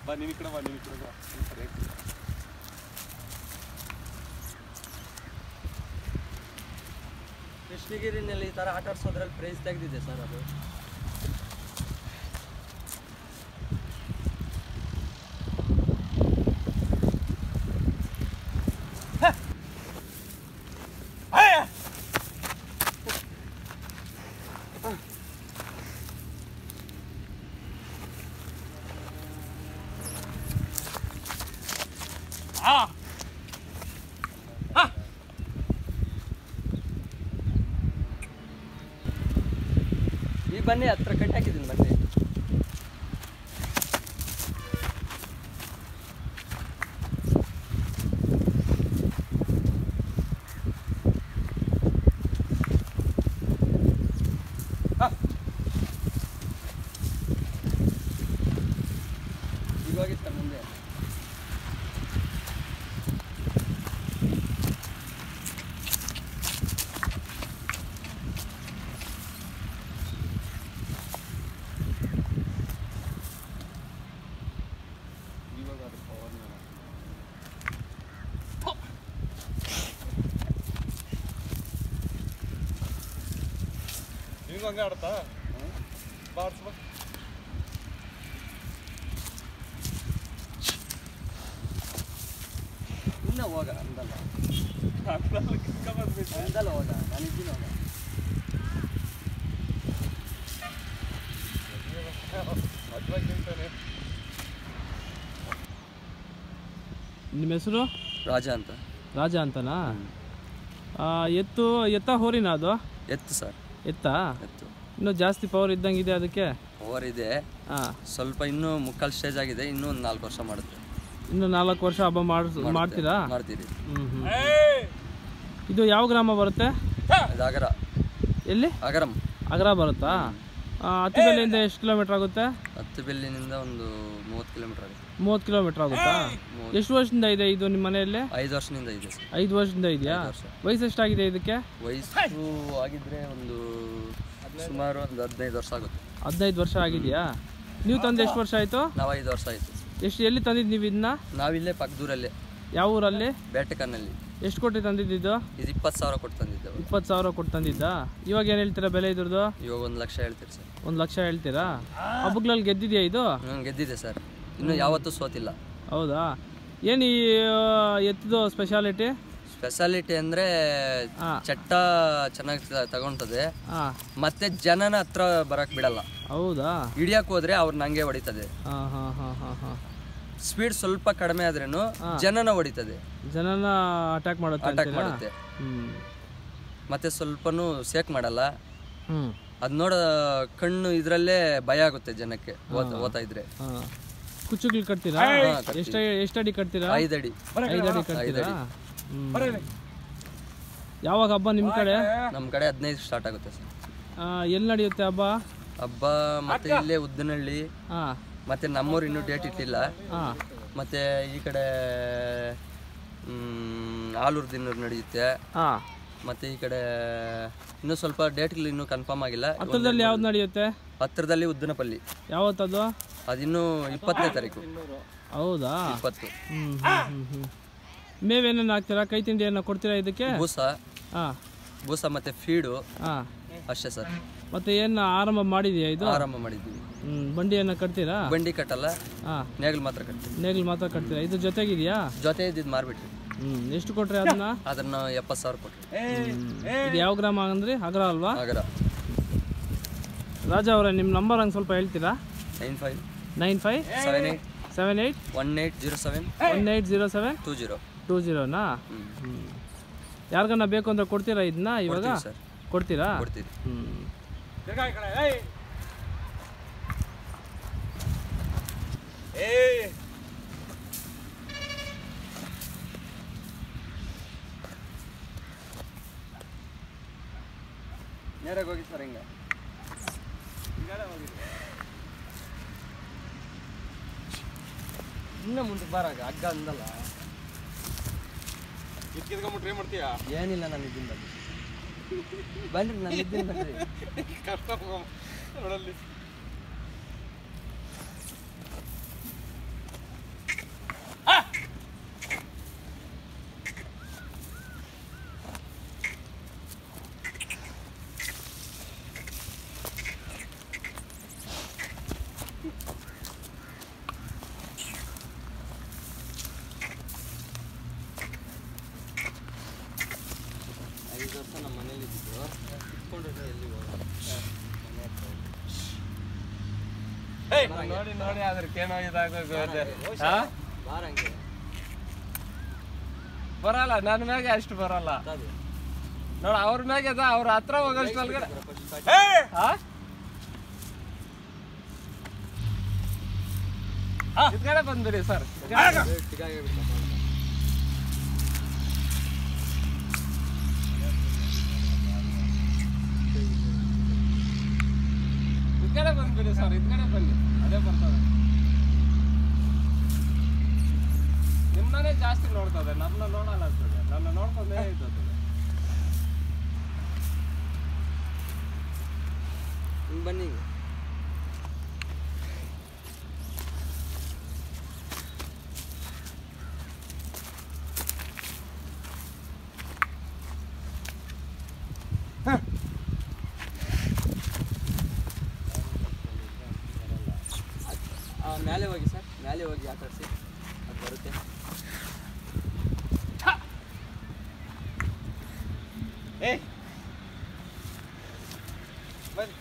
ಬಾ ನೀನು ಈ ಕಡೆ ಬಾ ಕೃಷ್ಣಗಿರಿನಲ್ಲಿ ಈ ಥರ ಆಟ ಆಡ್ಸೋದ್ರಲ್ಲಿ ಪ್ರೈಸ್ ತೆಗೆದಿದೆ ಸರ್ ಅದು. ಈ ಬನ್ನಿ ಹತ್ರ ಕಟ್ಟಿ ಹಾಕಿದ್ದೀನಿ ಬನ್ನಿ. ಈಗ ಹೋಗಿತ್ತ ಮುಂದೆ ಹಂಗೆ ಆಡ್ತಾ ಬಾರ್ಸ್ ಬಾ. ಇನ್ನ ಹೋಗ ಅಂದಲ್ಲ ಹೋಗ ನಾನಿದ್ದೀನಿ ಹೋಗ. ನಿಮ್ಮ ಹೆಸರು? ರಾಜ ಅಂತನಾ? ಎತ್ತ ಹೋರಿನ ಅದು? ಎತ್ತು ಸರ್. ಎತ್ತಾ? ಇನ್ನೂ ಜಾಸ್ತಿ ಪವರ್ ಇದ್ದಂಗಿದೆ ಅದಕ್ಕೆ? ಪವರ್ ಇದೆ, ಸ್ವಲ್ಪ ಇನ್ನೂ ಮುಕ್ಕಾಲು ಸ್ಟೇಜ್ ಆಗಿದೆ, ಇನ್ನೂ ಒಂದು 4 ವರ್ಷ ಮಾಡುತ್ತೆ. ಇನ್ನು 4 ವರ್ಷ ಹಬ್ಬ ಮಾಡ್ತೀರಾ? ಮಾಡ್ತೀರಿ. ಇದು ಯಾವ ಗ್ರಾಮ ಬರುತ್ತೆ? ಅಗರ. ಎಲ್ಲಿ? ಅಗರ ಬರುತ್ತಾ? ಹತ್ತಿಬೆಲ್ಲಿಂದ ಎಷ್ಟು ಕಿಲೋಮೀಟರ್ ಆಗುತ್ತೆ? ಹತ್ತಿಬೆಲ್ಲಿನಿಂದ ಒಂದು 30 ಕಿಲೋಮೀಟರ್ ಆಗುತ್ತೆ. 30 ಕಿಲೋಮೀಟರ್ ಆಗುತ್ತಾ? ಎಷ್ಟು ವರ್ಷದಿಂದ ಇದೆ ಇದು ನಿಮ್ಮ ಮನೆಯಲ್ಲಿ? 5 ವರ್ಷದಿಂದ ಇದೆ. 5 ವರ್ಷದಿಂದ ಇದೆಯಾ? ವಯಸ್ಸು ಎಷ್ಟಾಗಿದೆ ಇದಕ್ಕೆ? ವಯಸ್ಸು ಆಗಿದ್ರೆ ಒಂದು ಸುಮಾರು ಒಂದು 15 ವರ್ಷ ಆಗುತ್ತೆ. 15 ವರ್ಷ ಆಗಿದೆಯಾ? ನೀವು ತಂದು ಎಷ್ಟು ವರ್ಷ ಆಯಿತು? ನಾವು 5 ವರ್ಷ ಆಯಿತು. ಎಲ್ಲಿ ತಂದಿದ್ದು ನೀವು ಇದನ್ನ? ನಾವಿಲ್ಲೇ ಪಕ್ಕದೂರಲ್ಲೇ. ಯಾವ ಊರಲ್ಲಿ? ಬೇಟಕನ್ನಲ್ಲಿ. ಎಷ್ಟು ಕೊಟ್ಟು ತಂದಿದ್ದು? ಇದು 20,000 ಕೊಟ್ಟು ತಂದಿದ್ದೆ. 20,000 ಕೊಟ್ಟು ತಂದಿದ್ದ? ಇವಾಗ ಏನು ಹೇಳ್ತೀರಾ ಬೆಲೆ ಇದ್ರದ್ದು? ಇವಾಗ 1 ಲಕ್ಷ ಹೇಳ್ತೀರಿ ಸರ್. 1 ಲಕ್ಷ ಹೇಳ್ತೀರಾ? ಹಬ್ಬಗಳಲ್ಲಿ ಗೆದ್ದಿದೆಯಾ ಇದು? ಗೆದ್ದಿದೆ ಸರ್, ಇನ್ನು ಯಾವತ್ತೂ ಸೋತಿಲ್ಲ. ಹೌದಾ? ಏನು ಈ ಎತ್ತದು ಸ್ಪೆಷಾಲಿಟಿ ಅಂದರೆ ಚಟ್ಟ ಚೆನ್ನಾಗಿ ತಗೊಳ್ತದೆ, ಮತ್ತೆ ಜನನ ಹತ್ರ ಬರಕ್ ಬಿಡಲ್ಲ. ಹೌದಾ? ಹಿಡಿಯಕ್ ಹೋದ್ರೆ ಅವ್ರನ್ನ ಹಂಗೆ ಹೊಡಿತದೆ. ಸ್ಪೀಡ್ ಸ್ವಲ್ಪ ಕಡಿಮೆ ಆದ್ರೇನು ಜನನ ಹೊಡಿತದೆ, ಜನನ ಅಟ್ಯಾಕ್ ಮಾಡುತ್ತೆ. ಮತ್ತೆ ಸ್ವಲ್ಪನೂ ಸೇಕ್ ಮಾಡಲ್ಲ. ಅದ್ ನೋಡ ಕಣ್ಣು ಇದ್ರಲ್ಲೇ ಭಯ ಆಗುತ್ತೆ ಜನಕ್ಕೆ ಓದ್ತಾ ಇದ್ರೆ. ಕುಚ್ಚುಗಳು ಕಟ್ತೀರಾ? ಎಷ್ಟು ಅಡಿ ಕಟ್ತೀರಾ? 5 ಅಡಿ. 5 ಅಡಿ ಕಟ್ತೀರಾ? ಯಾವಾಗ ಹಬ್ಬ ನಿಮ್ಮ ಕಡೆ? ನಮ್ಮ ಕಡೆ 15 ಸ್ಟಾರ್ಟ್ ಆಗುತ್ತೆ ಸರ್. ಎಲ್ಲಿ ನಡೆಯುತ್ತೆ ಹಬ್ಬ? ಮತ್ತೆ ಇಲ್ಲೇ ಉದ್ದನಹಳ್ಳಿ, ಮತ್ತೆ ನಮ್ಮೂರು ಇನ್ನೂ ಡೇಟ್ ಇಟ್ಟಿಲ್ಲ. ಮತ್ತೆ ಈ ಕಡೆ ಆಲೂರು ದಿನೂರು ನಡೆಯುತ್ತೆ. ಮತ್ತೆ ಈ ಕಡೆ ಇನ್ನೂ ಸ್ವಲ್ಪ ಡೇಟ್ಗಳು ಇನ್ನೂ ಕನ್ಫರ್ಮ್ ಆಗಿಲ್ಲ. ಹತ್ರದಲ್ಲಿ ಯಾವ್ದು ನಡೆಯುತ್ತೆ? ಹತ್ರದಲ್ಲಿ ಉದ್ದನಪಲ್ಲಿ. ಯಾವತ್ತದು? ಅದಿನ್ನೂ 20ನೇ ತಾರೀಕು. ಹೌದಾ? 20. ಮೇವೇನೇನು ಹಾಕ್ತೀರಾ? ಕೈ ತಿಂಡಿ ಏನೋ ಕೊಡ್ತೀರಾ ಇದಕ್ಕೆ? ಬೂಸ ಮತ್ತೆ ಫೀಡು ಅಷ್ಟೇ ಸರ್. ಮತ್ತೆ ಏನು ಆರಂಭ ಮಾಡಿದೆಯಾ ಇದು? ಆರಂಭ ಮಾಡಿದ್ದೀವಿ. ಬಂಡಿಯನ್ನು ಕಟ್ತೀರಾ? ಬಂಡಿ ಕಟ್ಟಲ್ಲ, ನೇಗಿಲು ಮಾತ್ರ ಕಟ್ತೀವಿ. ನೇಗಿಲು ಮಾತ್ರ ಕಟ್ತೀರಾ? ಇದು ಜೊತೆಗಿದೆಯಾ? ಜೊತೆ ಇದ್ದಿದ್ದು ಮಾರ್ಬಿಟ್ರಿ. ಎಷ್ಟು ಕೊಟ್ರಿ ಅದನ್ನ? 70,000 ಕೊಟ್ರಿ. ಇದು ಯಾವ ಗ್ರಾಮ ಅಂದ್ರೆ? ಅಗರ ಅಲ್ವಾ? ಅಗರ. ರಾಜ ಅವರೇ, ನಿಮ್ಮ ನಂಬರ್ ಹಂಗೆ ಸ್ವಲ್ಪ ಹೇಳ್ತೀರಾ? 957807180720. ಯಾರಿಗನ್ನ ಬೇಕು ಅಂದ್ರೆ ಕೊಡ್ತೀರಾ ಇದನ್ನ? ಇವಾಗ ಕೊಡ್ತೀರಾ? ನೇರಾಗಿ ಹೋಗಿ ಸರ್. ಹಿಂಗೆ ಇನ್ನ ಮುಂದಕ್ಕೆ ಬರಾಗ ಅಗ್ಗ ಅಂದಲ್ಲ. ಟ್ರೈ ಮಾಡ್ತೀಯಾ? ಏನಿಲ್ಲ, ನಾನು ಇದ್ದೀನಿ ಬನ್ರಿ. ನಾನು ಇದ್ದೀನಿ ಬನ್ರಿ. ಕಷ್ಟ ನೋಡಲ್ಲಿ ನೋಡಿ ನೋಡಿ ಅದಕ್ಕೇನೋ ಇದಾಗೋಗುತ್ತೆ ಬಾರಂಗೆ ಬರಲ್ಲ, ನನ್ನ ಮ್ಯಾಗೆ ಅಷ್ಟು ಬರಲ್ಲ ನೋಡ. ಅವ್ರ ಮ್ಯಾಗೆ ಅದ, ಅವ್ರ ಹತ್ರ ಹೋಗೋಷ್ಟು ಒಳಗಡೆ. ಇದ್ಗಡೆ ಬಂದ್ಬಿಡಿ ಸರ್. ಇದ್ಗಡೆ ಬಂದ್ಬಿಡಿ ಸರ್, ಇದ್ಗಡೆ ಬನ್ನಿ, ಅದೇ ಬರ್ತದೆ. ನಿಮ್ಮನ್ನೇ ಜಾಸ್ತಿ ನೋಡ್ತದೆ, ನಮ್ಮನ್ನ ನೋಡಲ್ಲ ಅಂತದೆ, ನನ್ನ ನೋಡ್ಕೊಂಡೇ ಇರ್ತದೆ. ಬನ್ನಿ. ಮೇಲೆ ಹೋಗಿ ಸರ್, ಮೇಲೆ ಹೋಗಿ ಆಟ ಆಡಿಸಿ, ಅದು ಬರುತ್ತೆ. ಏಯ್ ಬನ್ನಿ.